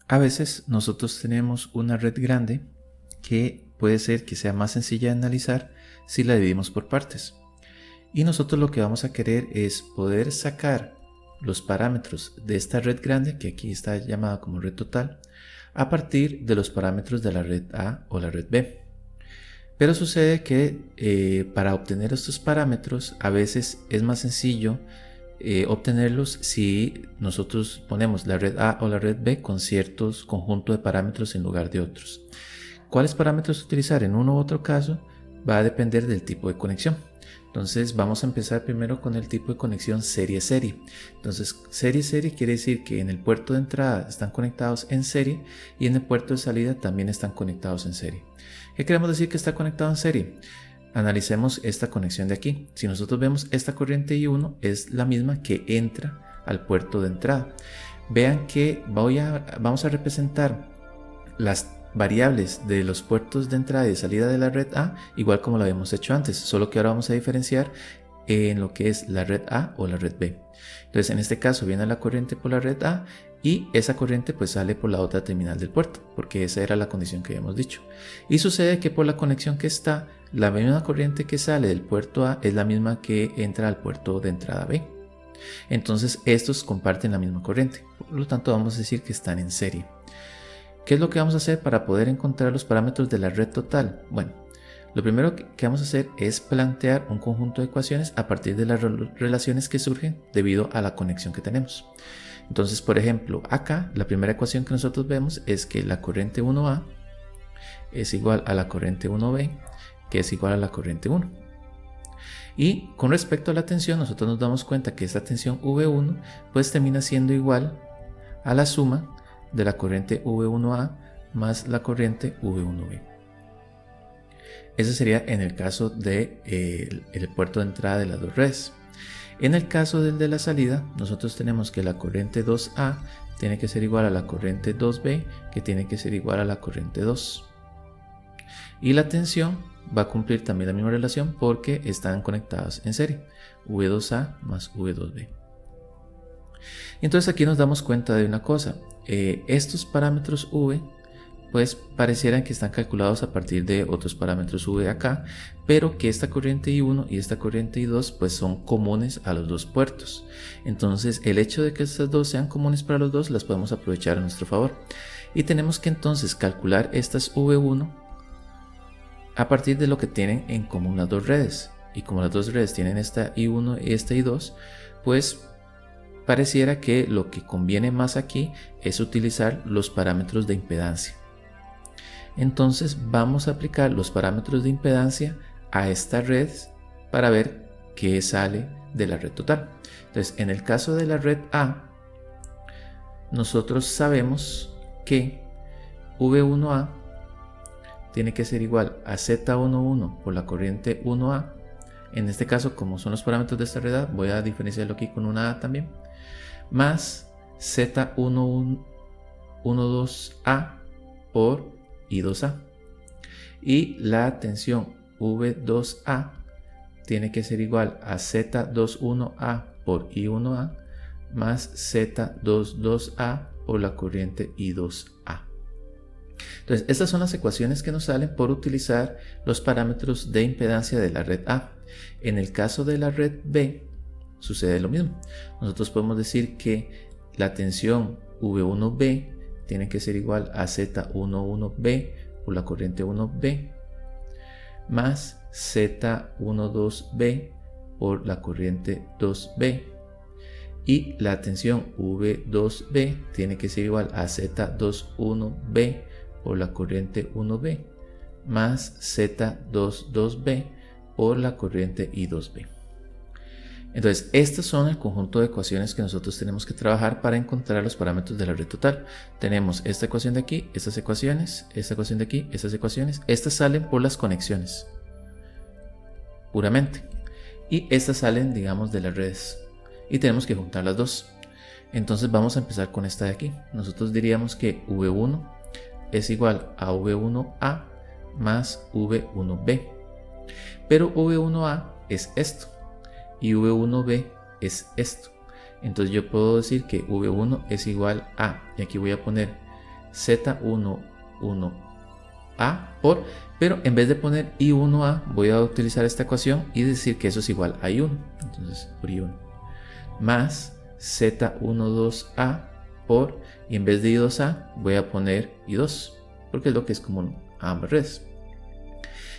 A veces nosotros tenemos una red grande que puede ser que sea más sencilla de analizar si la dividimos por partes. Y nosotros lo que vamos a querer es poder sacar los parámetros de esta red grande, que aquí está llamada como red total, a partir de los parámetros de la red A o la red B. Pero sucede que para obtener estos parámetros a veces es más sencillo obtenerlos si nosotros ponemos la red A o la red B con ciertos conjuntos de parámetros en lugar de otros. ¿Cuáles parámetros utilizar en uno u otro caso? Va a depender del tipo de conexión. Entonces vamos a empezar primero con el tipo de conexión serie-serie. Entonces serie-serie quiere decir que en el puerto de entrada están conectados en serie y en el puerto de salida también están conectados en serie. ¿Qué queremos decir que está conectado en serie? Analicemos esta conexión de aquí. Si nosotros vemos esta corriente I1 es la misma que entra al puerto de entrada. Vean que vamos a representar las variables de los puertos de entrada y de salida de la red A igual como lo habíamos hecho antes, solo que ahora vamos a diferenciar en lo que es la red A o la red B. Entonces en este caso viene la corriente por la red A y esa corriente pues sale por la otra terminal del puerto, porque esa era la condición que habíamos dicho. Y sucede que por la conexión que está, la misma corriente que sale del puerto A es la misma que entra al puerto de entrada B. Entonces estos comparten la misma corriente, por lo tanto vamos a decir que están en serie. ¿Qué es lo que vamos a hacer para poder encontrar los parámetros de la red total? Bueno, lo primero que vamos a hacer es plantear un conjunto de ecuaciones a partir de las relaciones que surgen debido a la conexión que tenemos. Entonces, por ejemplo, acá la primera ecuación que nosotros vemos es que la corriente 1A es igual a la corriente 1B, que es igual a la corriente 1. Y con respecto a la tensión, nosotros nos damos cuenta que esta tensión V1 pues termina siendo igual a la suma de la corriente V1A más la corriente V1B. Ese sería en el caso del puerto de entrada de las dos redes. En el caso del de la salida, nosotros tenemos que la corriente 2A tiene que ser igual a la corriente 2B, que tiene que ser igual a la corriente 2. Y la tensión va a cumplir también la misma relación porque están conectadas en serie, V2A más V2B. Entonces aquí nos damos cuenta de una cosa, estos parámetros V pues parecieran que están calculados a partir de otros parámetros V acá, pero que esta corriente I1 y esta corriente I2 pues son comunes a los dos puertos. Entonces el hecho de que estas dos sean comunes para los dos las podemos aprovechar a nuestro favor. Y tenemos que entonces calcular estas V1 a partir de lo que tienen en común las dos redes. Y como las dos redes tienen esta I1 y esta I2, pues pareciera que lo que conviene más aquí es utilizar los parámetros de impedancia. Entonces vamos a aplicar los parámetros de impedancia a esta red para ver qué sale de la red total. Entonces en el caso de la red A, nosotros sabemos que V1A tiene que ser igual a Z11 por la corriente 1A. En este caso, como son los parámetros de esta red A, voy a diferenciarlo aquí con una A también, más Z12A por I2A. Y la tensión V2A tiene que ser igual a Z21A por I1A más Z22A por la corriente I2A. Entonces, estas son las ecuaciones que nos salen por utilizar los parámetros de impedancia de la red A. En el caso de la red B, sucede lo mismo. Nosotros podemos decir que la tensión V1B tiene que ser igual a Z11B por la corriente 1B más Z12B por la corriente 2B, y la tensión V2B tiene que ser igual a Z21B por la corriente 1B más Z22B por la corriente I2B. Entonces, estos son el conjunto de ecuaciones que nosotros tenemos que trabajar para encontrar los parámetros de la red total. Tenemos esta ecuación de aquí, estas ecuaciones, esta ecuación de aquí, estas ecuaciones. Estas salen por las conexiones, puramente. Y estas salen, digamos, de las redes. Y tenemos que juntar las dos. Entonces vamos a empezar con esta de aquí. Nosotros diríamos que V1 es igual a V1A más V1B. Pero V1A es esto y V1B es esto. Entonces yo puedo decir que V1 es igual a, y aquí voy a poner Z11A por, pero en vez de poner I1A voy a utilizar esta ecuación y decir que eso es igual a I1, entonces por I1, más Z12A por, y en vez de I2A voy a poner I2, porque es lo que es común a ambas redes.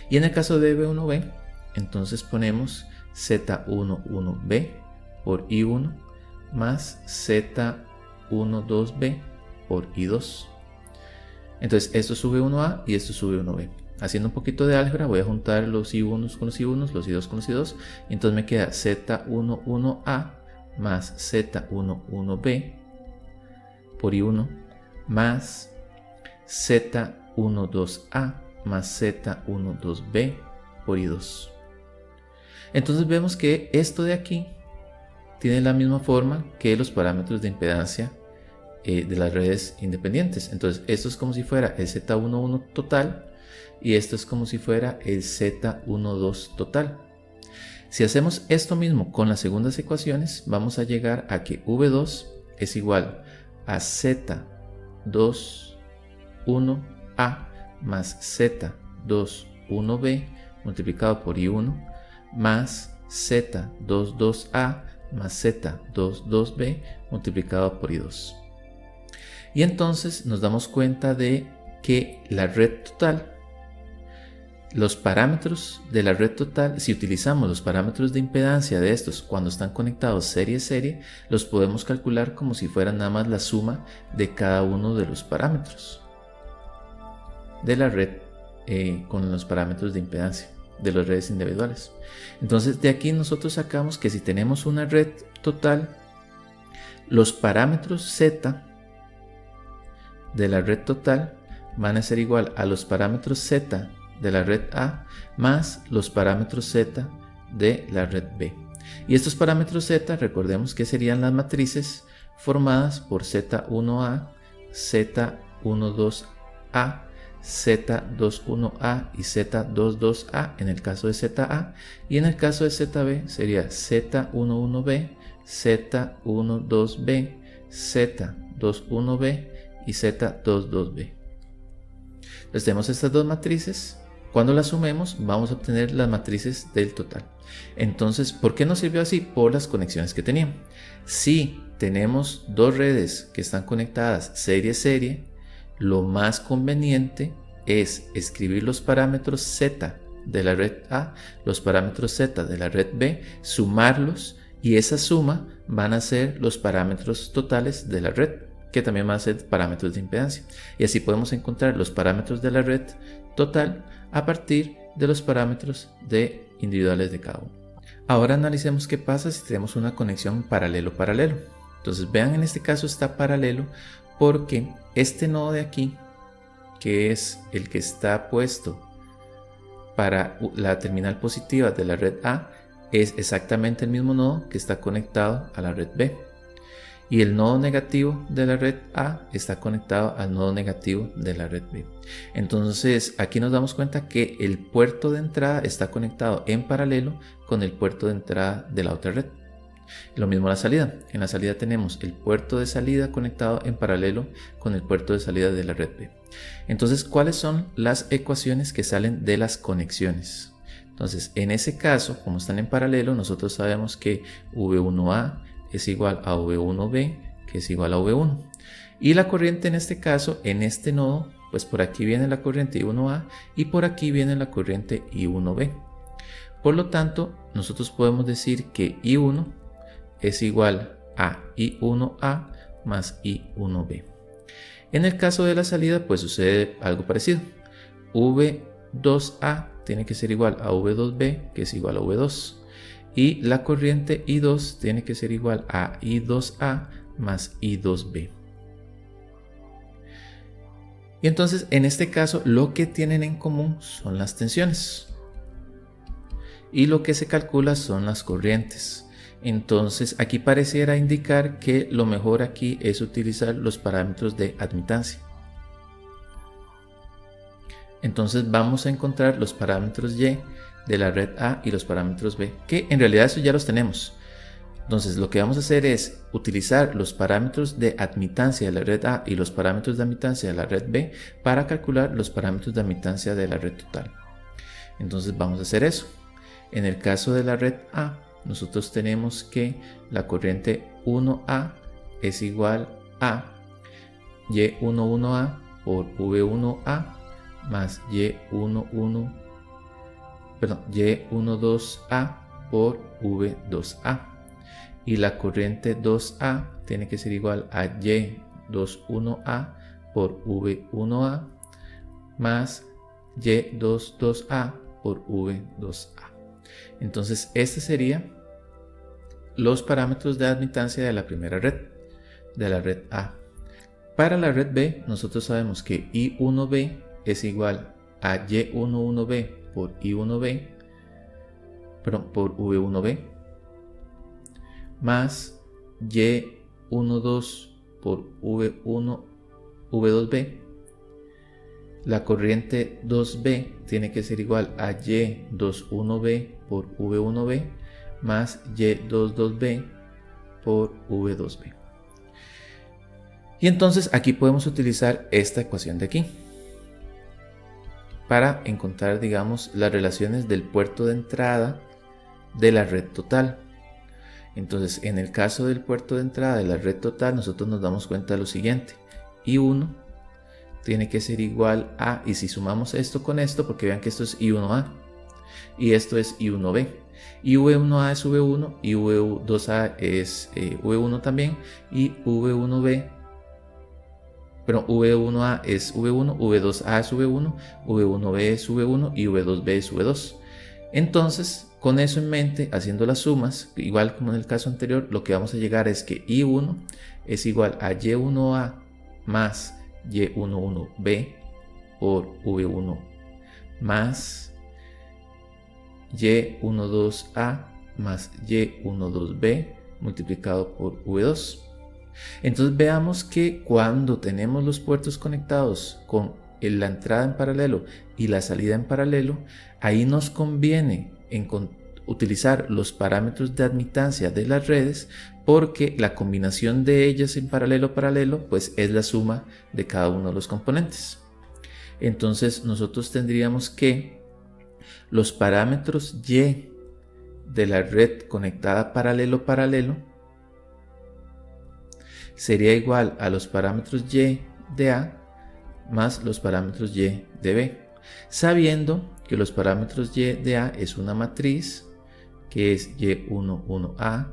Y en el caso de B1B, entonces ponemos Z11B por I1 más Z12B por I2. Entonces esto sube 1A y esto sube 1B. Haciendo un poquito de álgebra voy a juntar los I1 con los I1, los I2 con los I2, y entonces me queda Z11A más Z11B por I1 más Z12A más Z12B por I2. Entonces vemos que esto de aquí tiene la misma forma que los parámetros de impedancia de las redes independientes. Entonces esto es como si fuera el Z11 total y esto es como si fuera el Z12 total. Si hacemos esto mismo con las segundas ecuaciones, vamos a llegar a que V2 es igual a Z21A más Z21B multiplicado por I1 más Z22A más Z22B multiplicado por I2. Y entonces nos damos cuenta de que la red total, los parámetros de la red total, si utilizamos los parámetros de impedancia de estos cuando están conectados serie-serie, los podemos calcular como si fueran nada más la suma de cada uno de los parámetros de la red con los parámetros de impedancia de las redes individuales. Entonces de aquí nosotros sacamos que si tenemos una red total, los parámetros Z de la red total van a ser igual a los parámetros Z de la red A más los parámetros Z de la red B. Y estos parámetros Z, recordemos que serían las matrices formadas por Z1A, Z12A, Z21A y Z22A en el caso de ZA, y en el caso de ZB sería Z11B, Z12B, Z21B y Z22B. Entonces tenemos estas dos matrices. Cuando las sumemos vamos a obtener las matrices del total. Entonces, ¿por qué nos sirvió así? Por las conexiones que tenían. Si tenemos dos redes que están conectadas serie-serie, lo más conveniente es escribir los parámetros Z de la red A, los parámetros Z de la red B, sumarlos, y esa suma van a ser los parámetros totales de la red, que también van a ser parámetros de impedancia. Y así podemos encontrar los parámetros de la red total a partir de los parámetros individuales de cada uno. Ahora analicemos qué pasa si tenemos una conexión paralelo-paralelo. Entonces vean, en este caso está paralelo porque este nodo de aquí, que es el que está puesto para la terminal positiva de la red A, es exactamente el mismo nodo que está conectado a la red B. Y el nodo negativo de la red A está conectado al nodo negativo de la red B. Entonces aquí nos damos cuenta que el puerto de entrada está conectado en paralelo con el puerto de entrada de la otra red. Lo mismo la salida. En la salida tenemos el puerto de salida conectado en paralelo con el puerto de salida de la red B. Entonces, ¿cuáles son las ecuaciones que salen de las conexiones? Entonces, en ese caso, como están en paralelo, nosotros sabemos que V1A es igual a V1B, que es igual a V1. Y la corriente en este caso, en este nodo, pues por aquí viene la corriente I1A y por aquí viene la corriente I1B. Por lo tanto, nosotros podemos decir que I1 es igual a I1A más I1B. En el caso de la salida, pues sucede algo parecido. V2A tiene que ser igual a V2B, que es igual a V2. Y la corriente I2 tiene que ser igual a I2A más I2B. Y entonces, en este caso, lo que tienen en común son las tensiones. Y lo que se calcula son las corrientes. Entonces, aquí pareciera indicar que lo mejor aquí es utilizar los parámetros de admitancia. Entonces, vamos a encontrar los parámetros Y de la red A y los parámetros B, que en realidad eso ya los tenemos. Entonces lo que vamos a hacer es utilizar los parámetros de admitancia de la red A y los parámetros de admitancia de la red B para calcular los parámetros de admitancia de la red total. Entonces vamos a hacer eso. En el caso de la red A, nosotros tenemos que la corriente 1A es igual a Y11A por V1A más Y12A por V2A. Y la corriente 2A tiene que ser igual a Y21A por V1A más Y22A por V2A. Entonces, este serían los parámetros de admitancia de la primera red, de la red A. Para la red B, nosotros sabemos que I1B es igual a Y11B por por V1B más Y12 por V2B. La corriente 2B tiene que ser igual a Y21B por V1B más Y22B por V2B. Y entonces aquí podemos utilizar esta ecuación de aquí para encontrar, digamos, las relaciones del puerto de entrada de la red total. Entonces, en el caso del puerto de entrada de la red total, nosotros nos damos cuenta de lo siguiente: I1 tiene que ser igual a, y si sumamos esto con esto, porque vean que esto es I1A y esto es I1B, y V1A es V1 y V2A es V1 también, y V1A es V1, V2A es V1, V1B es V1 y V2B es V2. Entonces, con eso en mente, haciendo las sumas, igual como en el caso anterior, lo que vamos a llegar es que I1 es igual a Y1A más Y11B por V1 más Y12A más Y12B multiplicado por V2. Entonces veamos que cuando tenemos los puertos conectados con la entrada en paralelo y la salida en paralelo, ahí nos conviene utilizar los parámetros de admitancia de las redes, porque la combinación de ellas en paralelo pues es la suma de cada uno de los componentes. Entonces nosotros tendríamos que los parámetros Y de la red conectada paralelo sería igual a los parámetros Y de A más los parámetros Y de B, sabiendo que los parámetros Y de A es una matriz que es Y11A,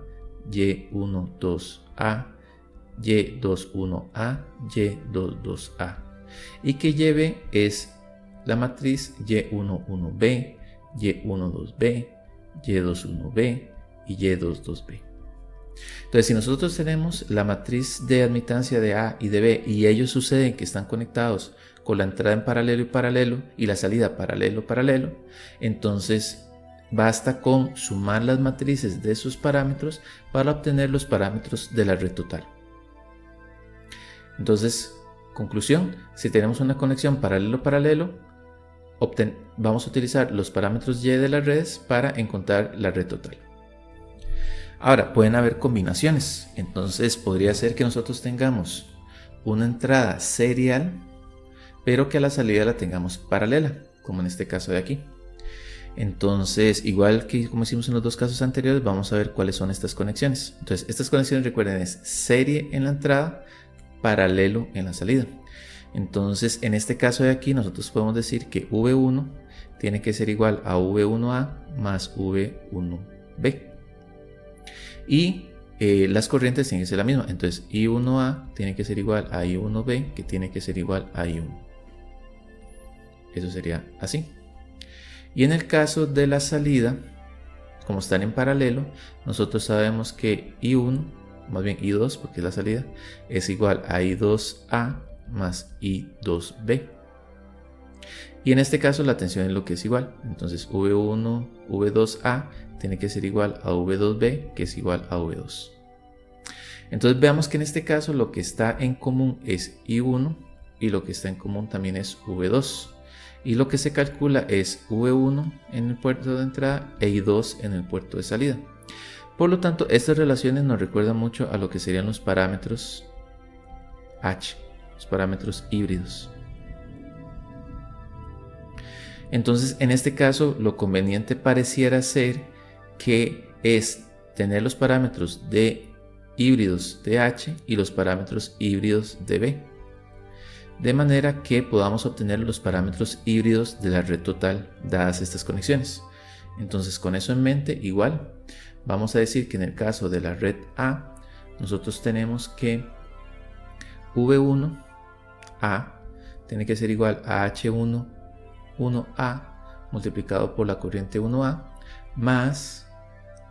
Y12A, Y21A, Y22A, y que Y B es la matriz Y11B, Y12B, Y21B y Y22B. Entonces, si nosotros tenemos la matriz de admitancia de A y de B y ellos suceden que están conectados con la entrada en paralelo y la salida paralelo, entonces basta con sumar las matrices de esos parámetros para obtener los parámetros de la red total. Entonces, conclusión: si tenemos una conexión paralelo, vamos a utilizar los parámetros Y de las redes para encontrar la red total. Ahora, pueden haber combinaciones. Entonces podría ser que nosotros tengamos una entrada serial, pero que a la salida la tengamos paralela, como en este caso de aquí. Entonces, igual que como hicimos en los dos casos anteriores, vamos a ver cuáles son estas conexiones. Entonces, estas conexiones, recuerden, es serie en la entrada, paralelo en la salida. Entonces, en este caso de aquí, nosotros podemos decir que V1 tiene que ser igual a V1A más V1B. Y las corrientes tienen que ser la misma. Entonces, I1A tiene que ser igual a I1B, que tiene que ser igual a I1. Eso sería así. Y en el caso de la salida, como están en paralelo, nosotros sabemos que I1, más bien I2, porque es la salida, es igual a I2A más I2B. Y en este caso la tensión es lo que es igual. Entonces V1, V2A tiene que ser igual a V2B, que es igual a V2. Entonces veamos que en este caso lo que está en común es I1 y lo que está en común también es V2. Y lo que se calcula es V1 en el puerto de entrada e I2 en el puerto de salida. Por lo tanto, estas relaciones nos recuerdan mucho a lo que serían los parámetros H, los parámetros híbridos. Entonces, en este caso, lo conveniente pareciera ser que es tener los parámetros de híbridos de H y los parámetros híbridos de B, de manera que podamos obtener los parámetros híbridos de la red total dadas estas conexiones. Entonces, con eso en mente, igual vamos a decir que en el caso de la red A, nosotros tenemos que V1A tiene que ser igual a H1A multiplicado por la corriente 1A más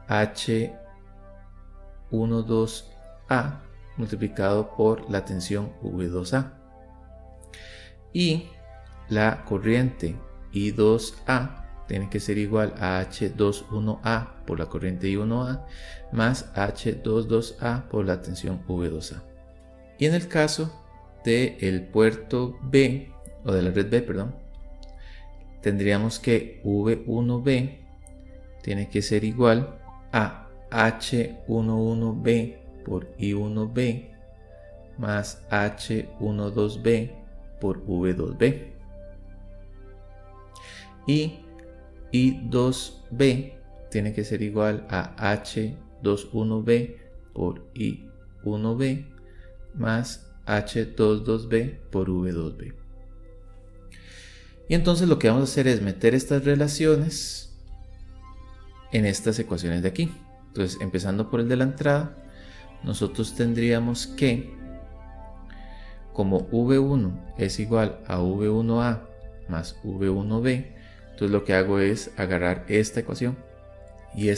H12A multiplicado por la tensión V2A. Y la corriente I2A tiene que ser igual a H21A por la corriente I1A más H22A por la tensión V2A. Y en el caso del puerto B, o de la red B, perdón, tendríamos que V1B tiene que ser igual a H11B por I1B más H12B por V2B. Y I2B tiene que ser igual a H21B por I1B más H22B por V2B. Y entonces lo que vamos a hacer es meter estas relaciones en estas ecuaciones de aquí. Entonces, empezando por el de la entrada, nosotros tendríamos que, como V1 es igual a V1A más V1B, entonces lo que hago es agarrar esta ecuación y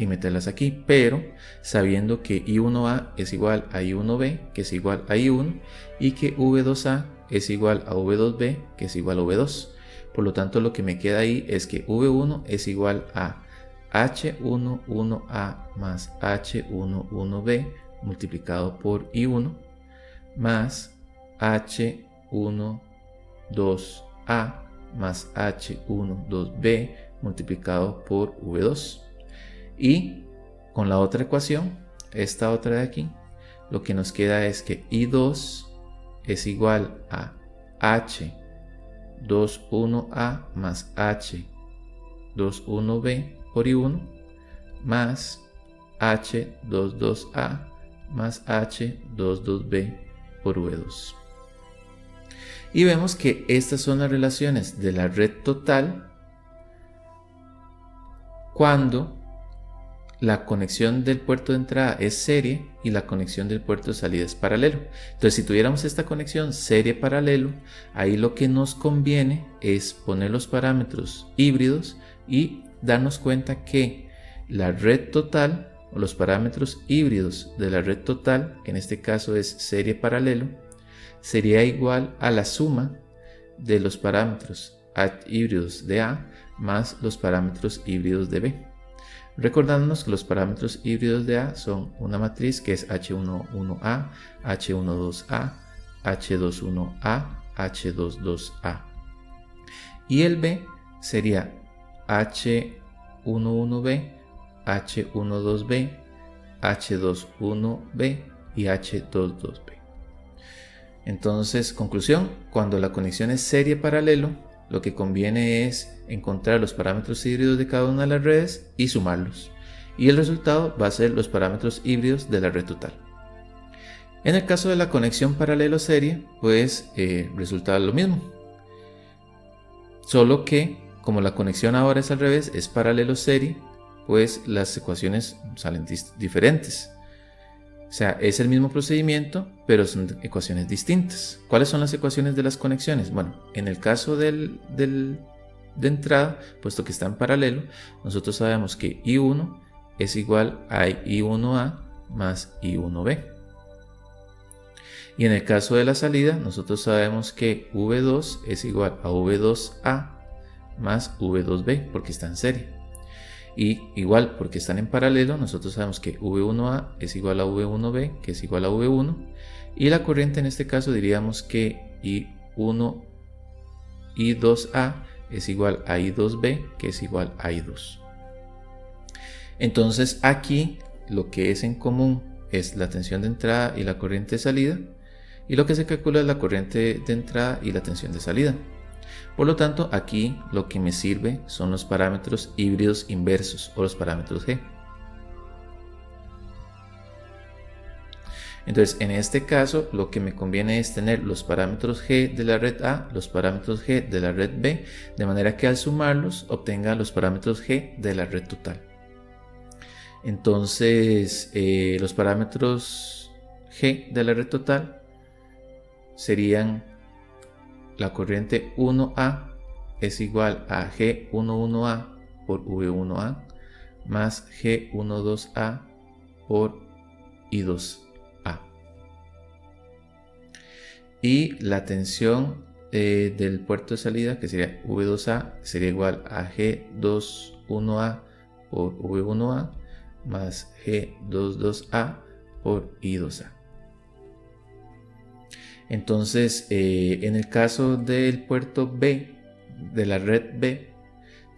meterlas aquí, pero sabiendo que I1A es igual a I1B, que es igual a I1, y que V2A es igual a V2B, que es igual a V2. Por lo tanto, lo que me queda ahí es que V1 es igual a H11A más H11B multiplicado por I1 más H12A más H12B multiplicado por V2. Y con la otra ecuación, esta otra de aquí, lo que nos queda es que I2 es igual a H21A más H21B por I1 más H22A más H22B por V2. Y vemos que estas son las relaciones de la red total cuando la conexión del puerto de entrada es serie y la conexión del puerto de salida es paralelo. Entonces, si tuviéramos esta conexión serie-paralelo, ahí lo que nos conviene es poner los parámetros híbridos y darnos cuenta que la red total o los parámetros híbridos de la red total, que en este caso es serie-paralelo, sería igual a la suma de los parámetros híbridos de A más los parámetros híbridos de B. Recordándonos que los parámetros híbridos de A son una matriz que es H11A, H12A, H21A, H22A. Y el B sería H11B, H12B, H21B y H22B. Entonces, conclusión, cuando la conexión es serie-paralelo, lo que conviene es encontrar los parámetros híbridos de cada una de las redes y sumarlos. Y el resultado va a ser los parámetros híbridos de la red total. En el caso de la conexión paralelo-serie, pues resulta lo mismo. Solo que, como la conexión ahora es al revés, es paralelo-serie, pues las ecuaciones salen diferentes. O sea, es el mismo procedimiento, pero son ecuaciones distintas. ¿Cuáles son las ecuaciones de las conexiones? Bueno, en el caso de entrada, puesto que está en paralelo, nosotros sabemos que I1 es igual a I1A más I1B. Y en el caso de la salida, nosotros sabemos que V2 es igual a V2A más V2B, porque está en serie. Y igual, porque están en paralelo, nosotros sabemos que V1A es igual a V1B, que es igual a V1. Y la corriente en este caso diríamos que I2A es igual a I2B, que es igual a I2. Entonces aquí lo que es en común es la tensión de entrada y la corriente de salida, y lo que se calcula es la corriente de entrada y la tensión de salida. Por lo tanto, aquí lo que me sirve son los parámetros híbridos inversos o los parámetros G. Entonces, en este caso, lo que me conviene es tener los parámetros G de la red A, los parámetros G de la red B, de manera que al sumarlos obtenga los parámetros G de la red total. Entonces, los parámetros G de la red total serían la corriente 1A es igual a G11A por V1A más G12A por I2A. Y la tensión del puerto de salida, que sería V2A, sería igual a G21A por V1A más G22A por I2A. Entonces, en el caso del puerto B, de la red B,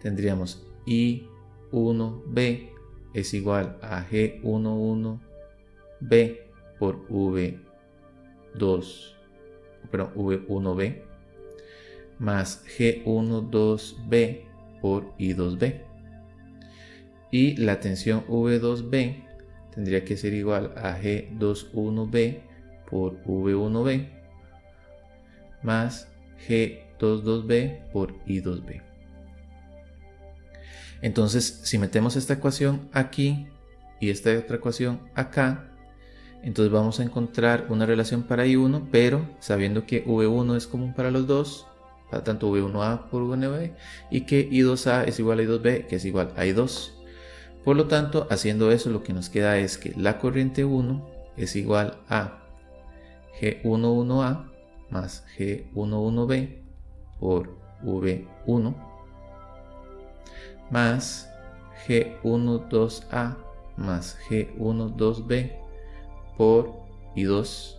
tendríamos I1B es igual a G11B por V1B más G12B por I2B. Y la tensión V2B tendría que ser igual a G21B por V1B más G22B por I2B. Entonces, si metemos esta ecuación aquí y esta otra ecuación acá, entonces vamos a encontrar una relación para I1, pero sabiendo que V1 es común para los dos, para tanto V1A por V1B, y que I2A es igual a I2B, que es igual a I2. Por lo tanto, haciendo eso, lo que nos queda es que la corriente 1 es igual a G11A más G11B por V1 más G12A más G12B por I2,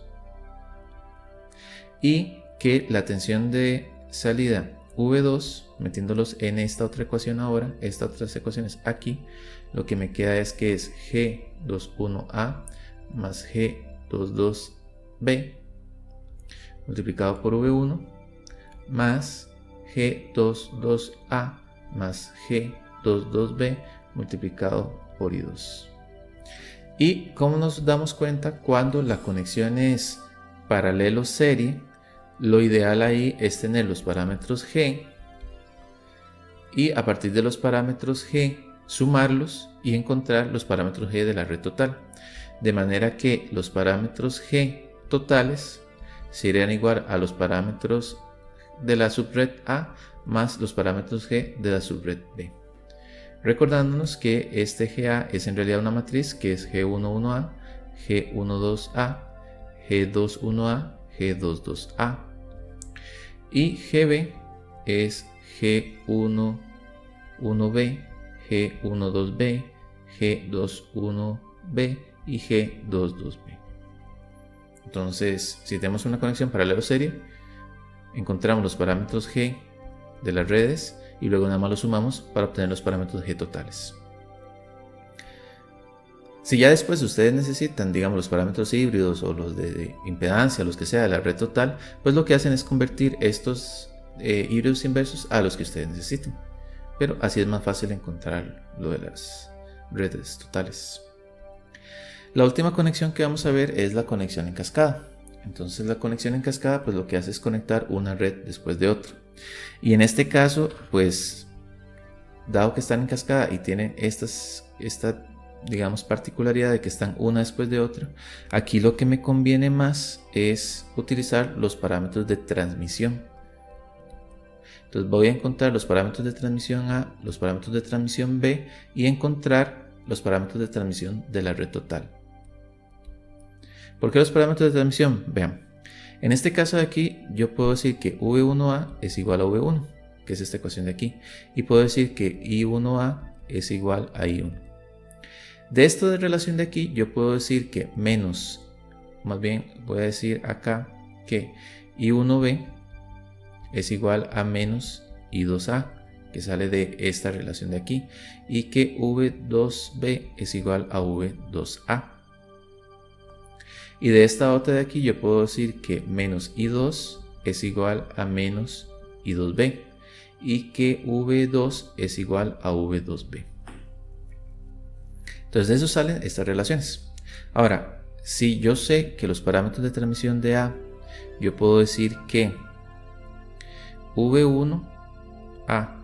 y que la tensión de salida V2, metiéndolos en esta otra ecuación ahora, estas otras ecuaciones aquí, lo que me queda es que es G21A más G22B multiplicado por V1 más G22A más G22B multiplicado por I2. Y como nos damos cuenta, cuando la conexión es paralelo serie, lo ideal ahí es tener los parámetros G y a partir de los parámetros G sumarlos y encontrar los parámetros G de la red total, de manera que los parámetros G totales serían igual a los parámetros de la subred A más los parámetros G de la subred B. Recordándonos que este GA es en realidad una matriz que es G11A, G12A, G21A, G22A, y GB es G11B, G12B, G21B y G22B. Entonces, si tenemos una conexión paralelo serie, encontramos los parámetros G de las redes y luego nada más los sumamos para obtener los parámetros G totales. Si ya después ustedes necesitan, digamos, los parámetros híbridos o los de impedancia, los que sea de la red total, pues lo que hacen es convertir estos híbridos inversos a los que ustedes necesiten. Pero así es más fácil encontrar lo de las redes totales. La última conexión que vamos a ver es la conexión en cascada. Entonces la conexión en cascada pues lo que hace es conectar una red después de otra. Y en este caso pues dado que están en cascada y tienen esta digamos particularidad de que están una después de otra, aquí lo que me conviene más es utilizar los parámetros de transmisión. Entonces voy a encontrar los parámetros de transmisión A, los parámetros de transmisión B y encontrar los parámetros de transmisión de la red total. ¿Por qué los parámetros de transmisión? Vean, en este caso de aquí yo puedo decir que V1A es igual a V1, que es esta ecuación de aquí, y puedo decir que I1A es igual a I1. De esto de relación de aquí yo puedo decir que menos, más bien voy a decir acá que I1B es igual a menos I2A, que sale de esta relación de aquí, y que V2B es igual a V2A. Y de esta otra de aquí yo puedo decir que menos I2 es igual a menos I2B, y que V2 es igual a V2B. Entonces de eso salen estas relaciones. Ahora, si yo sé que los parámetros de transmisión de A, yo puedo decir que V1A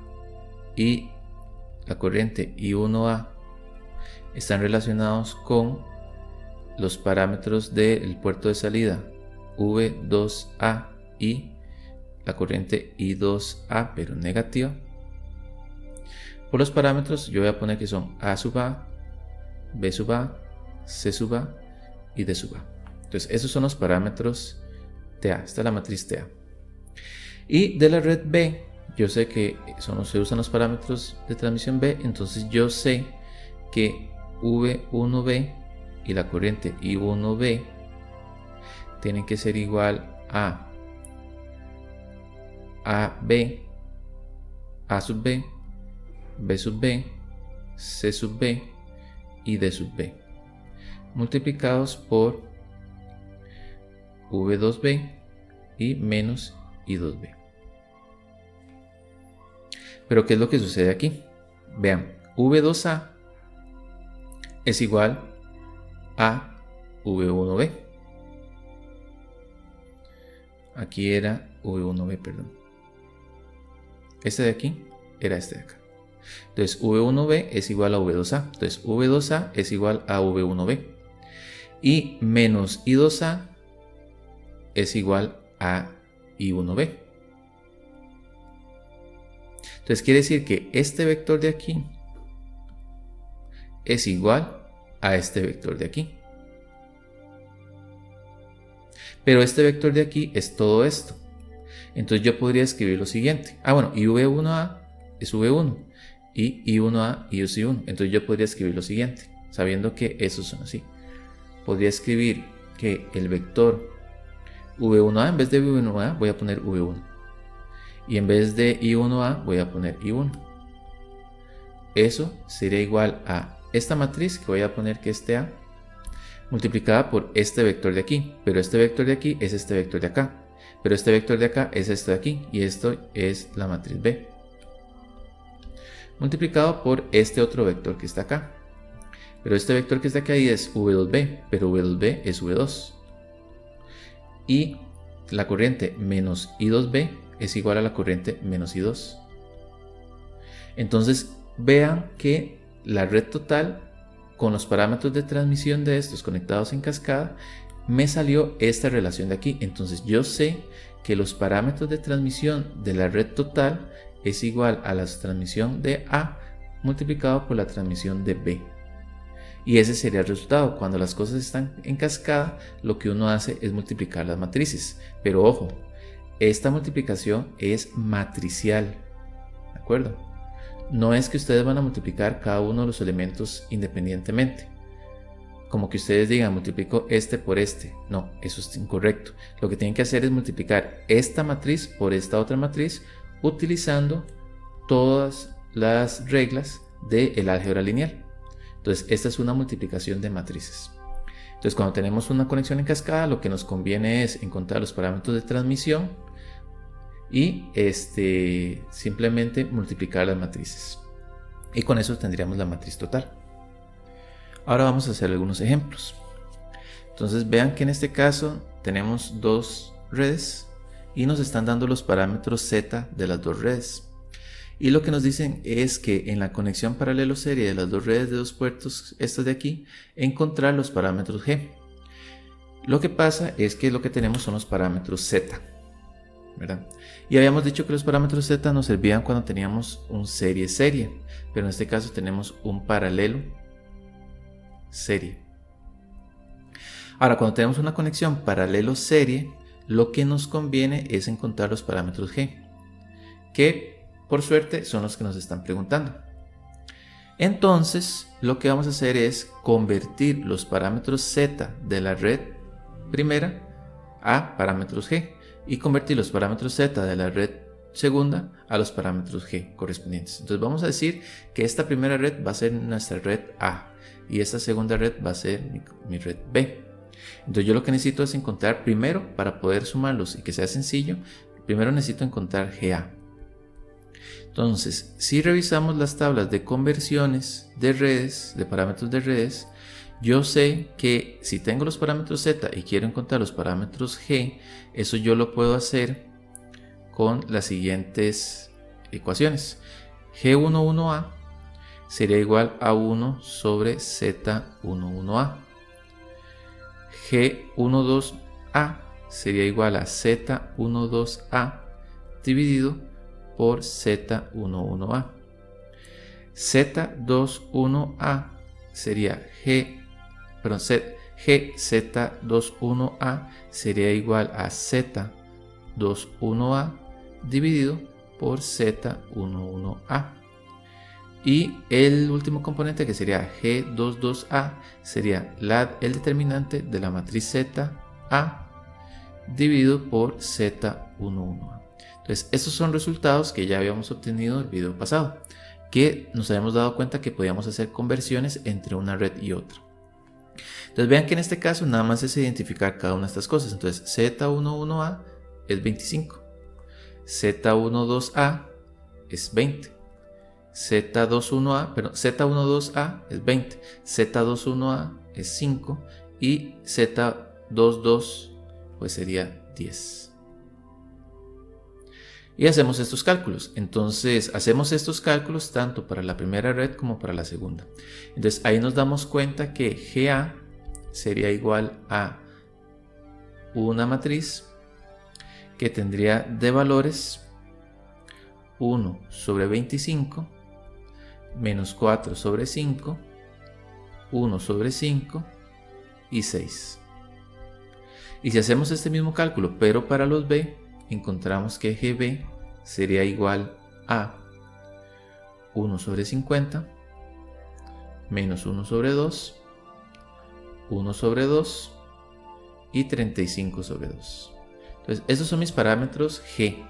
y la corriente I1A están relacionados con los parámetros del puerto de salida V2A y la corriente I2A, pero negativa. Por los parámetros yo voy a poner que son A sub A, B sub A, C sub A y D sub A. Entonces esos son los parámetros TA. Esta es la matriz TA. Y de la red B, yo sé que se usan los parámetros de transmisión B, entonces yo sé que V1B y la corriente I1B tienen que ser igual a AB, A sub B, B sub B, C sub B y D sub B, multiplicados por V2B y menos I2B. Pero ¿qué es lo que sucede aquí? Vean, V2A es igual a V1B. Aquí era V1B, perdón. Este de aquí era este de acá. Entonces V1B es igual a V2A. Entonces V2A es igual a V1B. Y menos I2A es igual a I1B. Entonces quiere decir que este vector de aquí es igual a este vector de aquí. Pero este vector de aquí es todo esto. Entonces yo podría escribir lo siguiente. Bueno, y V1A es V1 y I1A y es I1. Entonces yo podría escribir lo siguiente, sabiendo que esos son así. Podría escribir que el vector V1A, en vez de V1A voy a poner V1. Y en vez de I1A voy a poner I1. Eso sería igual a esta matriz que voy a poner que es TA, multiplicada por este vector de aquí. Pero este vector de aquí es este vector de acá. Pero este vector de acá es esto de aquí. Y esto es la matriz B, multiplicado por este otro vector que está acá. Pero este vector que está acá es V2B. Pero V2B es V2. Y la corriente menos I2B es igual a la corriente menos I2. Entonces vean que la red total con los parámetros de transmisión de estos conectados en cascada me salió esta relación de aquí. Entonces yo sé que los parámetros de transmisión de la red total es igual a la transmisión de A multiplicado por la transmisión de B. Y ese sería el resultado. Cuando las cosas están en cascada, lo que uno hace es multiplicar las matrices. Pero ojo, esta multiplicación es matricial, ¿de acuerdo? No es que ustedes van a multiplicar cada uno de los elementos independientemente. Como que ustedes digan, multiplico este por este. No, eso es incorrecto. Lo que tienen que hacer es multiplicar esta matriz por esta otra matriz utilizando todas las reglas del álgebra lineal. Entonces, esta es una multiplicación de matrices. Entonces, cuando tenemos una conexión en cascada, lo que nos conviene es encontrar los parámetros de transmisión y simplemente multiplicar las matrices. Y con eso tendríamos la matriz total. Ahora vamos a hacer algunos ejemplos. Entonces, vean que en este caso tenemos dos redes y nos están dando los parámetros Z de las dos redes. Y lo que nos dicen es que en la conexión paralelo serie de las dos redes de dos puertos, estas de aquí, encontrar los parámetros G. Lo que pasa es que lo que tenemos son los parámetros Z, ¿verdad? Y habíamos dicho que los parámetros Z nos servían cuando teníamos un serie-serie, pero en este caso tenemos un paralelo serie. Ahora, cuando tenemos una conexión paralelo serie, lo que nos conviene es encontrar los parámetros G, que por suerte son los que nos están preguntando. Entonces lo que vamos a hacer es convertir los parámetros Z de la red primera a parámetros G y convertir los parámetros Z de la red segunda a los parámetros G correspondientes. Entonces vamos a decir que esta primera red va a ser nuestra red A y esta segunda red va a ser mi red B. Entonces yo lo que necesito es encontrar primero, para poder sumarlos y que sea sencillo, primero necesito encontrar GA. Entonces, si revisamos las tablas de conversiones de redes, de parámetros de redes, yo sé que si tengo los parámetros Z y quiero encontrar los parámetros G, eso yo lo puedo hacer con las siguientes ecuaciones. G11A sería igual a 1 sobre Z11A. G12A sería igual a Z12A dividido por Z11A. Z21A sería GZ21A sería igual a Z21A dividido por Z11A. Y el último componente, que sería G22A, sería el determinante de la matriz ZA dividido por Z11A. Entonces, estos son resultados que ya habíamos obtenido en el video pasado, que nos habíamos dado cuenta que podíamos hacer conversiones entre una red y otra. Entonces, vean que en este caso nada más es identificar cada una de estas cosas. Entonces, Z11A es 25, Z12A es 20, Z12A es 20, Z21A es 5 y Z22 pues sería 10. Y hacemos estos cálculos. Entonces hacemos estos cálculos tanto para la primera red como para la segunda. Entonces ahí nos damos cuenta que GA sería igual a una matriz que tendría de valores 1 sobre 25 menos 4 sobre 5, 1 sobre 5 y 6. Y si hacemos este mismo cálculo pero para los B, encontramos que GB sería igual a 1 sobre 50 menos 1 sobre 2, 1 sobre 2 y 35 sobre 2. Entonces estos son mis parámetros G.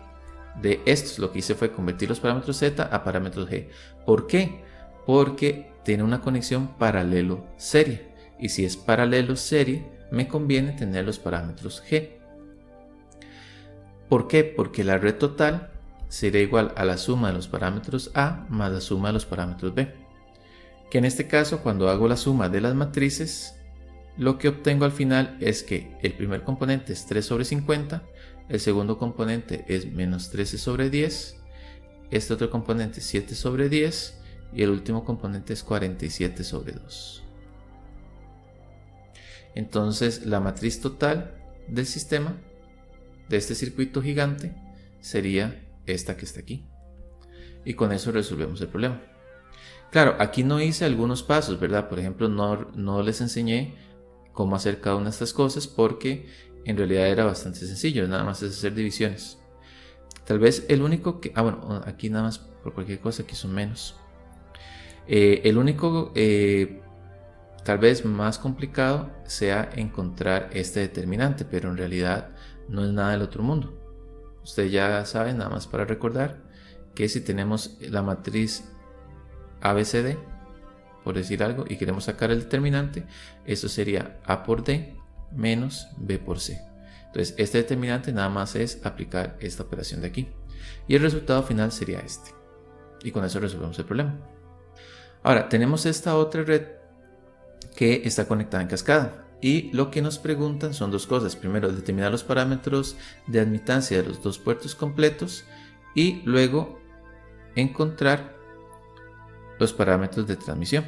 De estos lo que hice fue convertir los parámetros Z a parámetros G. ¿Por qué? Porque tiene una conexión paralelo serie. Y si es paralelo serie, me conviene tener los parámetros G. ¿Por qué? Porque la red total sería igual a la suma de los parámetros A más la suma de los parámetros B. Que en este caso, cuando hago la suma de las matrices, lo que obtengo al final es que el primer componente es 3 sobre 50, el segundo componente es menos 13 sobre 10, este otro componente es 7 sobre 10 y el último componente es 47 sobre 2. Entonces la matriz total del sistema, de este circuito gigante, sería esta que está aquí. Y con eso resolvemos el problema. Claro, aquí no hice algunos pasos, ¿verdad? Por ejemplo, no les enseñé cómo hacer cada una de estas cosas porque en realidad era bastante sencillo, nada más es hacer divisiones. Tal vez el único que... bueno, aquí nada más por cualquier cosa, aquí son menos. El único, tal vez más complicado, sea encontrar este determinante, pero en realidad no es nada del otro mundo. Ustedes ya saben, nada más para recordar, que si tenemos la matriz ABCD, por decir algo, y queremos sacar el determinante, eso sería A por D menos B por C. Entonces este determinante nada más es aplicar esta operación de aquí y el resultado final sería este, y con eso resolvemos el problema. Ahora tenemos esta otra red que está conectada en cascada y lo que nos preguntan son dos cosas. Primero, determinar los parámetros de admitancia de los dos puertos completos y luego encontrar los parámetros de transmisión.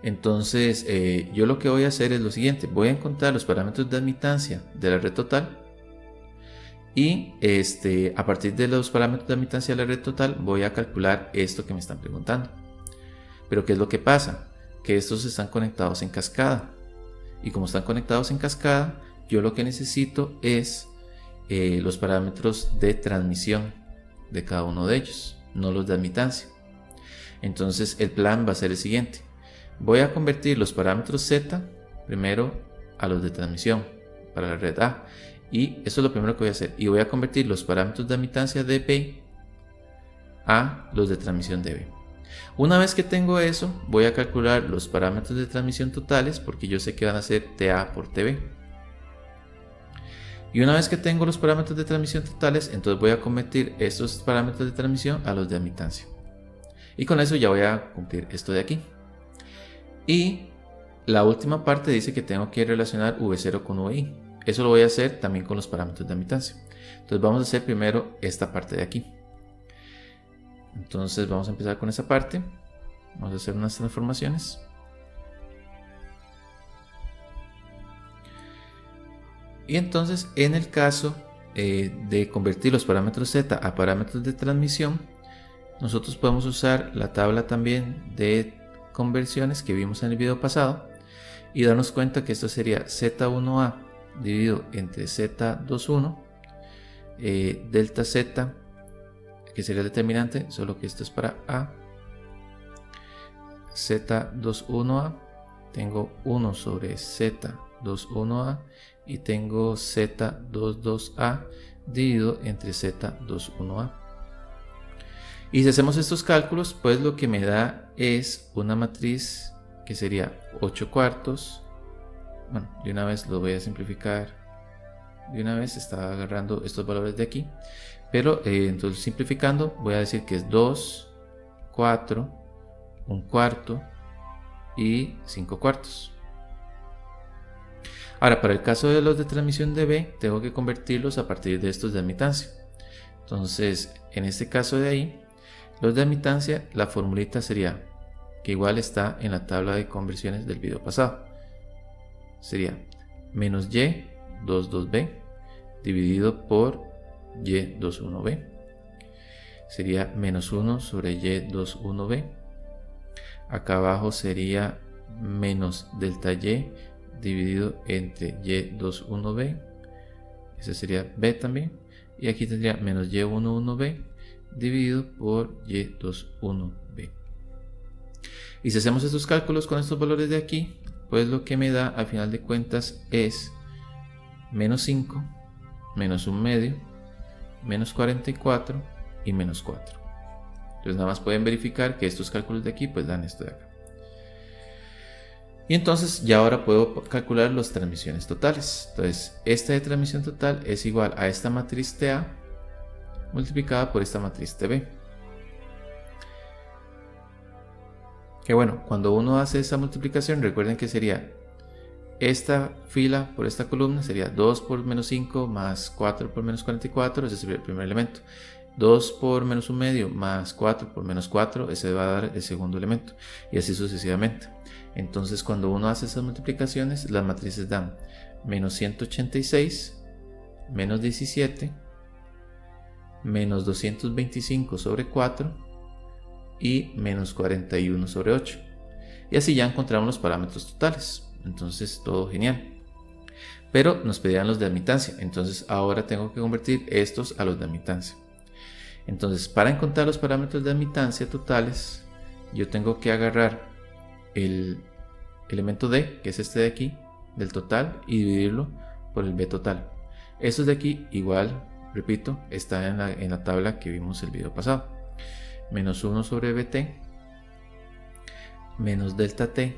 Entonces yo lo que voy a hacer es lo siguiente: voy a encontrar los parámetros de admitancia de la red total y a partir de los parámetros de admitancia de la red total voy a calcular esto que me están preguntando. Pero ¿qué es lo que pasa? Que estos están conectados en cascada y como están conectados en cascada, yo lo que necesito es los parámetros de transmisión de cada uno de ellos, no los de admitancia. Entonces el plan va a ser el siguiente: voy a convertir los parámetros Z primero a los de transmisión para la red A Y eso es lo primero que voy a hacer. Y voy a convertir los parámetros de admitancia de B a los de transmisión de B. Una vez que tengo eso, voy a calcular los parámetros de transmisión totales, porque yo sé que van a ser TA por TB. Y una vez que tengo los parámetros de transmisión totales, entonces voy a convertir estos parámetros de transmisión a los de admitancia. Y con eso ya voy a cumplir esto de aquí. Y la última parte dice que tengo que relacionar V0 con VI. Eso lo voy a hacer también con los parámetros de admitancia. Entonces vamos a hacer primero esta parte de aquí. Entonces vamos a empezar con esa parte. Vamos a hacer unas transformaciones. Y entonces en el caso de convertir los parámetros Z a parámetros de transmisión, nosotros podemos usar la tabla también de conversiones que vimos en el video pasado y darnos cuenta que esto sería Z1A dividido entre Z21 delta Z, que sería el determinante, solo que esto es para A, Z21A, tengo 1 sobre Z21A y tengo Z22A dividido entre Z21A. Y si hacemos estos cálculos, pues lo que me da es una matriz que sería 8 cuartos. Bueno, de una vez lo voy a simplificar. De una vez estaba agarrando estos valores de aquí. Pero entonces simplificando voy a decir que es 2, 4, 1 cuarto y 5 cuartos. Ahora, para el caso de los de transmisión de B, tengo que convertirlos a partir de estos de admitancia. Entonces, en este caso de ahí, los de admitancia, la formulita sería, que igual está en la tabla de conversiones del video pasado, sería menos Y22B dividido por Y21B. Sería menos 1 sobre Y21B. Acá abajo sería menos delta Y dividido entre Y21B. Ese sería B también. Y aquí tendría menos Y11B dividido por Y21B. Y si hacemos estos cálculos con estos valores de aquí, pues lo que me da al final de cuentas es menos 5, menos 1 medio, menos 44 y menos 4. Entonces nada más pueden verificar que estos cálculos de aquí pues dan esto de acá. Y entonces ya ahora puedo calcular las transmisiones totales. Entonces esta de transmisión total es igual a esta matriz TA multiplicada por esta matriz TB. Que bueno, cuando uno hace esa multiplicación, recuerden que sería esta fila por esta columna, sería 2 por menos 5 más 4 por menos 44, ese sería el primer elemento. 2 por menos 1 medio más 4 por menos 4, ese va a dar el segundo elemento, y así sucesivamente. Entonces cuando uno hace esas multiplicaciones, las matrices dan menos 186, menos 17, menos 225 sobre 4 y menos 41 sobre 8. Y así ya encontramos los parámetros totales. Entonces todo genial. Pero nos pedían los de admitancia. Entonces ahora tengo que convertir estos a los de admitancia. Entonces para encontrar los parámetros de admitancia totales, yo tengo que agarrar el elemento D, que es este de aquí, del total, y dividirlo por el B total. Estos de aquí igual, repito, están en la tabla que vimos el video pasado. Menos 1 sobre BT menos delta T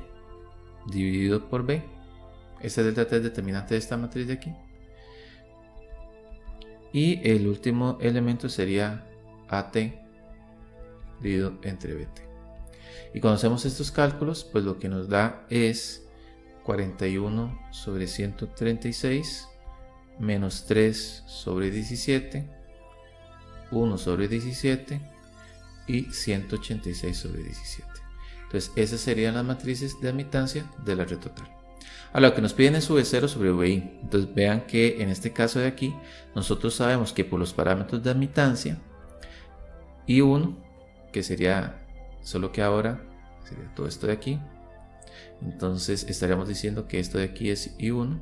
dividido por B. Este delta T es determinante de esta matriz de aquí. Y el último elemento sería AT dividido entre BT. Y cuando hacemos estos cálculos, pues lo que nos da es 41 sobre 136 menos 3 sobre 17, 1 sobre 17 y 186 sobre 17. Entonces esas serían las matrices de admitancia de la red total. Ahora lo que nos piden es V0 sobre VI. Entonces vean que en este caso de aquí nosotros sabemos que por los parámetros de admitancia I1, que sería solo que ahora sería todo esto de aquí, entonces estaríamos diciendo que esto de aquí es I1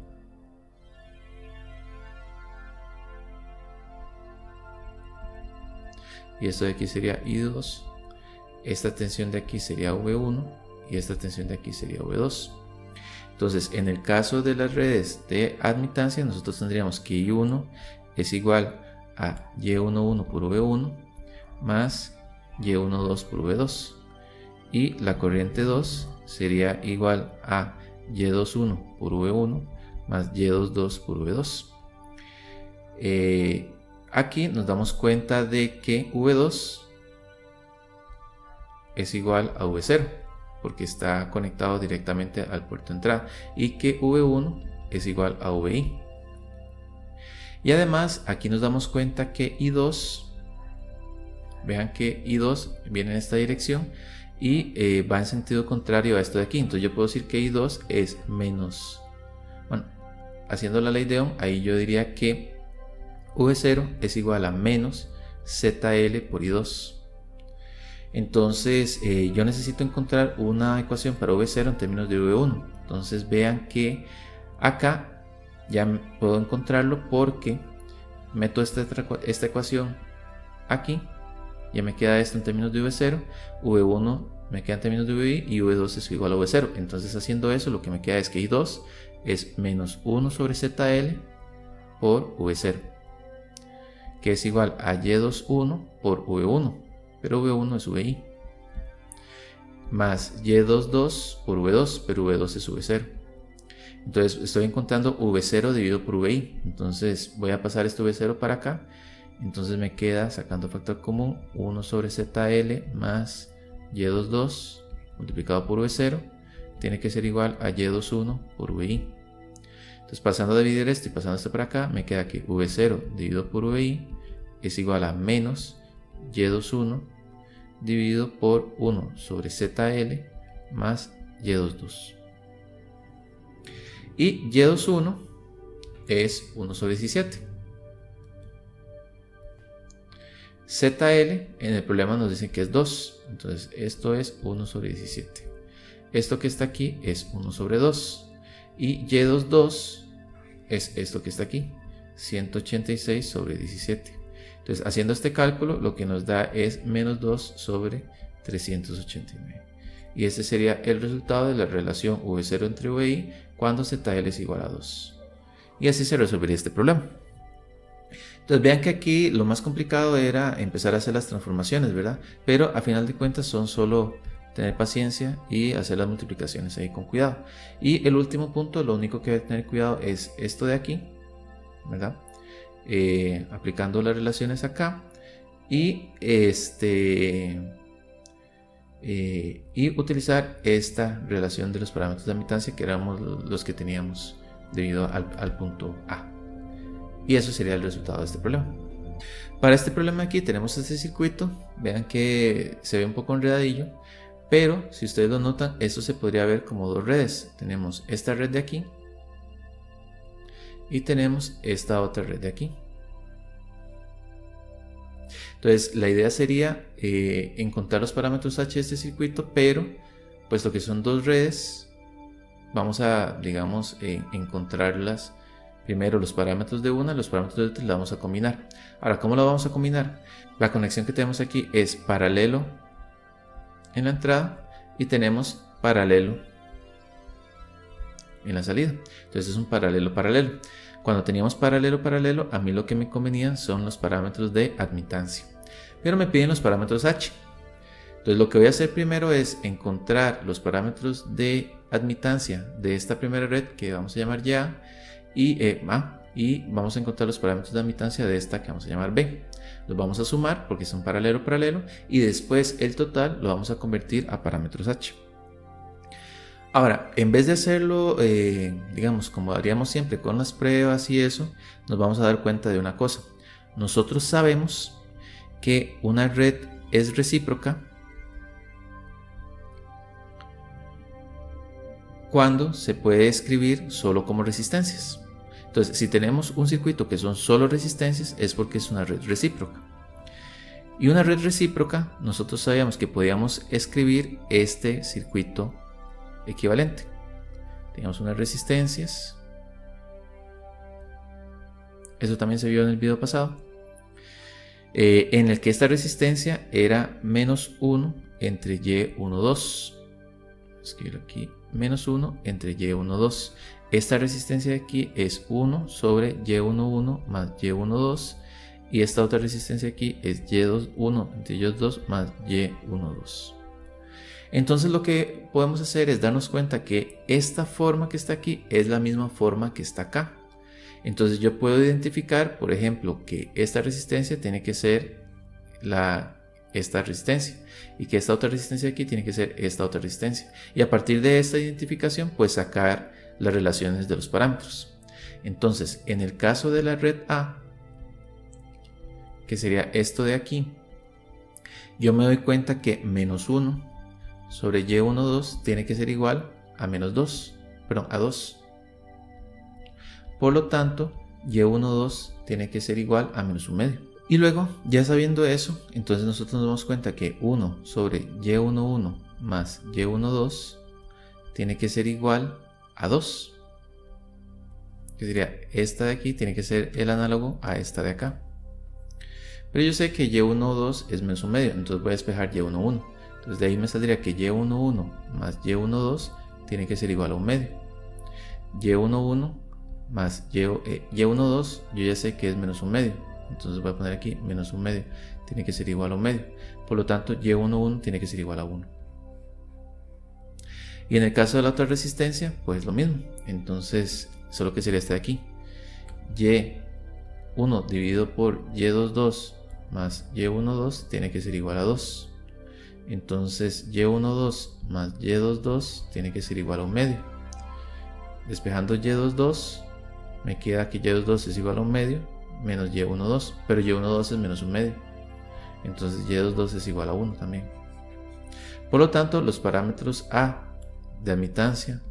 y esto de aquí sería I2, esta tensión de aquí sería V1 y esta tensión de aquí sería V2. Entonces, en el caso de las redes de admitancia, nosotros tendríamos que I1 es igual a Y11 por V1 más Y12 por V2. Y la corriente 2 sería igual a Y21 por V1 más Y22 por V2. Aquí nos damos cuenta de que V2 es igual a V0 porque está conectado directamente al puerto de entrada, y que V1 es igual a VI. Y además aquí nos damos cuenta que I2, vean que I2 viene en esta dirección y va en sentido contrario a esto de aquí. Entonces yo puedo decir que I2 es menos, bueno, haciendo la ley de Ohm, ahí yo diría que V0 es igual a menos ZL por I2. Entonces yo necesito encontrar una ecuación para V0 en términos de V1. Entonces vean que acá ya puedo encontrarlo porque meto esta ecuación aquí. Ya me queda esto en términos de V0, V1 me queda en términos de VI y V2 es igual a V0. Entonces haciendo eso lo que me queda es que I2 es menos 1 sobre ZL por V0, que es igual a Y21 por V1, pero V1 es VI, más Y22 por V2, pero V2 es V0. Entonces estoy encontrando V0 dividido por VI. Entonces voy a pasar este V0 para acá. Entonces me queda, sacando factor común, 1 sobre ZL más Y22 multiplicado por V0 tiene que ser igual a Y21 por VI. Entonces pasando a dividir esto y pasando esto para acá, me queda que V0 dividido por VI es igual a menos Y21 dividido por 1 sobre ZL más Y22. Y Y21 es 1 sobre 17. ZL en el problema nos dicen que es 2, entonces esto es 1 sobre 17. Esto que está aquí es 1 sobre 2 y Y22 es esto que está aquí, 186 sobre 17. Entonces haciendo este cálculo lo que nos da es menos 2 sobre 389. Y este sería el resultado de la relación V0 entre VI cuando ZL es igual a 2. Y así se resolvería este problema. Entonces vean que aquí lo más complicado era empezar a hacer las transformaciones, ¿verdad? Pero a final de cuentas son solo tener paciencia y hacer las multiplicaciones ahí con cuidado. Y el último punto, lo único que hay que tener cuidado es esto de aquí, ¿verdad? Aplicando las relaciones acá y utilizar esta relación de los parámetros de admitancia que éramos los que teníamos debido al punto A. Y eso sería el resultado de este problema. Para este problema aquí tenemos este circuito. Vean que se ve un poco enredadillo, pero si ustedes lo notan, esto se podría ver como dos redes. Tenemos esta red de aquí y tenemos esta otra red de aquí. Entonces la idea sería encontrar los parámetros H de este circuito, pero puesto que son dos redes, vamos a, digamos, encontrarlas. Primero los parámetros de una, los parámetros de otra, la vamos a combinar. Ahora, ¿cómo la vamos a combinar? La conexión que tenemos aquí es paralelo en la entrada y tenemos paralelo en la salida. Entonces es un paralelo paralelo. Cuando teníamos paralelo paralelo, a mí lo que me convenían son los parámetros de admitancia. Pero me piden los parámetros H. Entonces lo que voy a hacer primero es encontrar los parámetros de admitancia de esta primera red que vamos a llamar ya. Y vamos a encontrar los parámetros de admitancia de esta que vamos a llamar B. Los vamos a sumar porque son paralelo paralelo y después el total lo vamos a convertir a parámetros H. Ahora, en vez de hacerlo, digamos, como haríamos siempre con las pruebas y eso, nos vamos a dar cuenta de una cosa. Nosotros sabemos que una red es recíproca cuando se puede escribir solo como resistencias. Entonces, si tenemos un circuito que son solo resistencias, es porque es una red recíproca. Y una red recíproca, nosotros sabíamos que podíamos escribir este circuito equivalente. Teníamos unas resistencias. Eso también se vio en el video pasado. En el que esta resistencia era menos 1 entre Y12. Escribir aquí menos 1 entre Y12. Esta resistencia de aquí es 1 sobre Y11 más Y12. Y esta otra resistencia aquí es Y21 entre Y2 más Y12. Entonces lo que podemos hacer es darnos cuenta que esta forma que está aquí es la misma forma que está acá. Entonces yo puedo identificar, por ejemplo, que esta resistencia tiene que ser esta resistencia y que esta otra resistencia aquí tiene que ser esta otra resistencia. Y a partir de esta identificación, pues sacar las relaciones de los parámetros. Entonces, en el caso de la red A, que sería esto de aquí, yo me doy cuenta que menos 1 sobre Y12 tiene que ser igual a menos 2, perdón, a 2. Por lo tanto, Y12 tiene que ser igual a menos 1 medio. Y luego, ya sabiendo eso, entonces nosotros nos damos cuenta que 1 sobre Y11 más Y12 tiene que ser igual a 2. Que sería esta de aquí tiene que ser el análogo a esta de acá. Pero yo sé que Y12 es menos 1 medio, entonces voy a despejar Y11. Entonces de ahí me saldría que Y11 más Y12 tiene que ser igual a 1 medio. Y11 más Y12 yo ya sé que es menos 1 medio. Entonces voy a poner aquí menos 1 medio. Tiene que ser igual a 1 medio. Por lo tanto Y11 tiene que ser igual a 1. Y en el caso de la otra resistencia, pues lo mismo. Entonces solo que sería este de aquí. Y1 dividido por Y22 más Y12 tiene que ser igual a 2. Entonces Y12 más Y22 tiene que ser igual a 1 medio. Despejando Y22 me queda que Y22 es igual a 1 medio menos Y12, pero Y12 es menos 1 medio. Entonces Y22 es igual a 1 también. Por lo tanto, los parámetros A de admitancia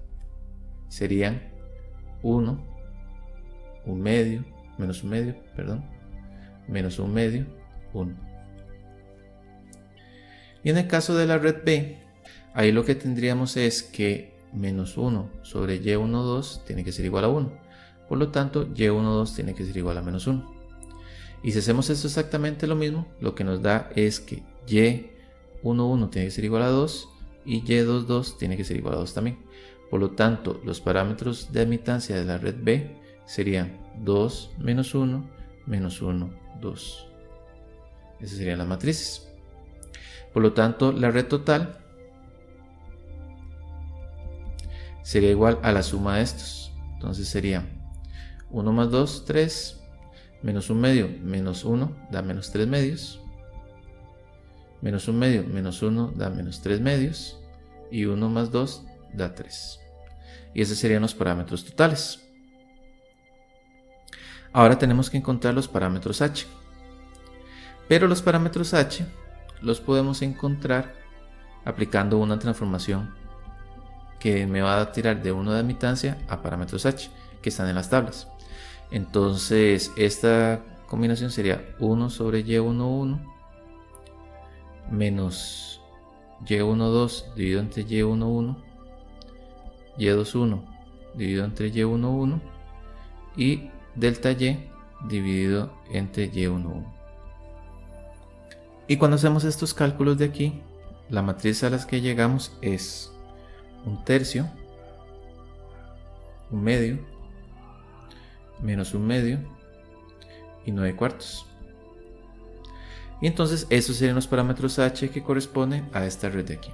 serían 1, 1 medio, menos 1 medio, perdón, menos 1 medio, 1. Y en el caso de la red B, ahí lo que tendríamos es que menos 1 sobre Y12 tiene que ser igual a 1. Por lo tanto, Y12 tiene que ser igual a menos 1. Y si hacemos esto exactamente lo mismo, lo que nos da es que Y11 tiene que ser igual a 2 y Y22 tiene que ser igual a 2 también. Por lo tanto, los parámetros de admitancia de la red B serían 2 menos 1, menos 1, 2. Esas serían las matrices. Por lo tanto, la red total sería igual a la suma de estos. Entonces sería 1 más 2, 3, menos 1 medio, menos 1 da menos 3 medios, menos 1 medio, menos 1 da menos 3 medios, y 1 más 2 da 3. Y esos serían los parámetros totales. Ahora tenemos que encontrar los parámetros H. Pero los parámetros H los podemos encontrar aplicando una transformación que me va a tirar de 1 de admitancia a parámetros H que están en las tablas. Entonces esta combinación sería 1 sobre Y11 menos Y12 dividido entre Y11, Y21 dividido entre Y11 y delta Y dividido entre Y11. Y cuando hacemos estos cálculos de aquí, la matriz a las que llegamos es 1/3, 1 medio, menos 1 medio y 9/4. Y entonces esos serían los parámetros H que corresponden a esta red de aquí.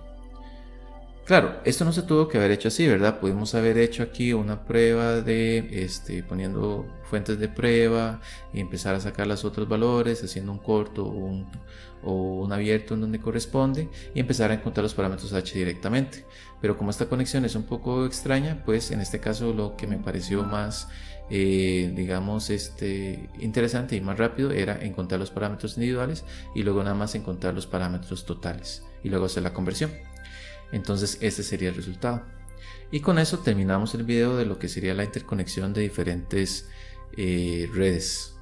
Claro, esto no se tuvo que haber hecho así, ¿verdad? Pudimos haber hecho aquí una prueba de poniendo fuentes de prueba y empezar a sacar los otros valores, haciendo un corto o un abierto en donde corresponde y empezar a encontrar los parámetros H directamente. Pero como esta conexión es un poco extraña, pues en este caso lo que me pareció más interesante y más rápido era encontrar los parámetros individuales y luego nada más encontrar los parámetros totales y luego hacer la conversión. Entonces este sería el resultado. Y con eso terminamos el video de lo que sería la interconexión de diferentes redes.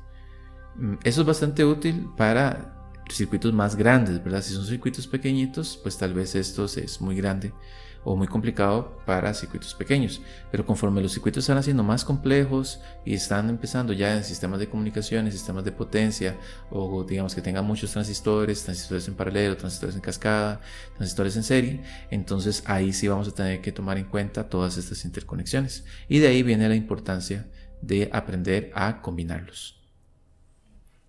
Eso es bastante útil para circuitos más grandes, ¿verdad? Si son circuitos pequeñitos, pues tal vez esto es muy grande o muy complicado para circuitos pequeños. Pero conforme los circuitos están haciendo más complejos y están empezando ya en sistemas de comunicaciones, sistemas de potencia, o digamos que tengan muchos transistores, transistores en paralelo, transistores en cascada, transistores en serie, entonces ahí sí vamos a tener que tomar en cuenta todas estas interconexiones. Y de ahí viene la importancia de aprender a combinarlos.